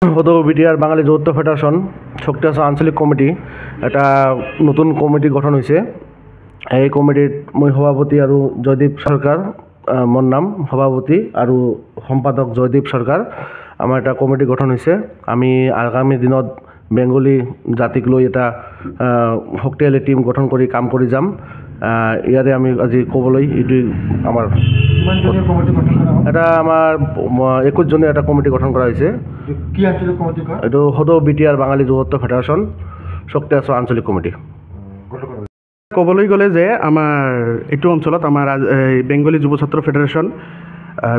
BTR বাঙালি যৌথ federation শক্তি আছে আঞ্চলিক কমিটি এটা নতুন কমিটি গঠন হয়েছে। এই কমিটিত মই সভাপতি আৰু জয়দীপ সৰকাৰ মোৰ নাম সভাপতি আৰু সম্পাদক জয়দীপ সরকার। আমার এটা কমিটি গঠন হয়েছে। আমি আগামী দিনত বেঙ্গলী জাতিক লৈ এটা শক্তিশালী টিম গঠন কৰি কাম কৰি যাম। ইয়াৰে আমি আজি ক'বলৈ এইটো আমাৰ এটা আমাৰ 21 জনীয়া এটা কমিটি গঠন কৰা হৈছে। কি আঞ্চলিক কমিটি কয়? এইটো বিটিআৰ বাঙালি যৌথ ফেডাৰেশন শক্তি আছে আঞ্চলিক কমিটি। ক'বলৈ গ'লে যে আমাৰ এইটো অঞ্চলত আমাৰ বেংগলী যুৱ ছাত্ৰ ফেডাৰেশ্যন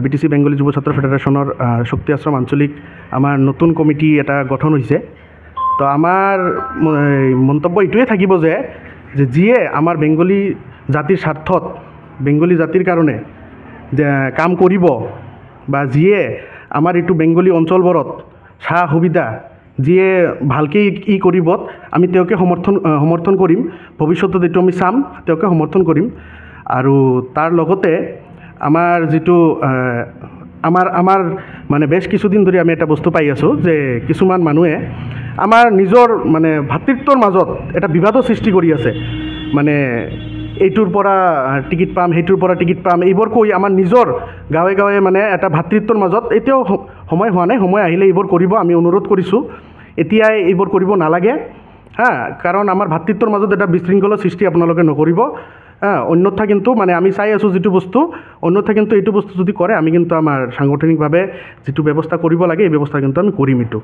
BTC বেংগলী যুৱ ছাত্ৰ ফেডাৰেশ্যনৰ শক্তি আশ্ৰম আঞ্চলিক আমাৰ নতুন কমিটি এটা গঠন হৈছে। তো আমাৰ মন্তব্য এইটোৱে থাকিব যে যিয়ে আমাৰ বেংগলী জাতিৰ স্বাৰ্থত বেংগলী জাতিৰ কাৰণে কাম কৰিব বা যিয়ে আমাৰ এইটো বেংগলী অঞ্চলবোৰত সা সুবিধা যিয়ে ভালকৈ কৰিব আমি তেওঁকে সমৰ্থন কৰিম। ভৱিষ্যতত এইটো আমি চাম, তেওঁকে সমৰ্থন কৰিম। আৰু তাৰ লগতে আমাৰ যিটো আমাৰ মানে বেছ কিছুদিন ধৰি আমি এটা বস্তু পাই আছোঁ যে কিছুমান মানুহে আমাৰ নিজৰ মানে ভাতৃত্বৰ মাজত এটা বিবাদৰ সৃষ্টি কৰি আছে। মানে এইটোৰ পৰা টিকিট পাম, সেইটোৰ পৰা টিকিট পাম, এইবোৰ কৈ আমাৰ নিজৰ গাঁৱে গাঁৱে মানে এটা ভাতৃত্বৰ মাজত এতিয়াও সময় হোৱা নাই। সময় আহিলে এইবোৰ কৰিব আমি অনুৰোধ কৰিছোঁ। এতিয়াই এইবোৰ কৰিব নালাগে কাৰণ আমাৰ ভাতৃত্বৰ মাজত এটা বিশৃংখলৰ সৃষ্টি আপোনালোকে নকৰিব। অন্যথা কিন্তু মানে আমি চাই আছোঁ যিটো বস্তু, অন্যথা কিন্তু এইটো বস্তু যদি কৰে আমি কিন্তু আমাৰ সাংগঠনিকভাৱে যিটো ব্যৱস্থা কৰিব লাগে এই ব্যৱস্থা কিন্তু আমি কৰিম এইটো।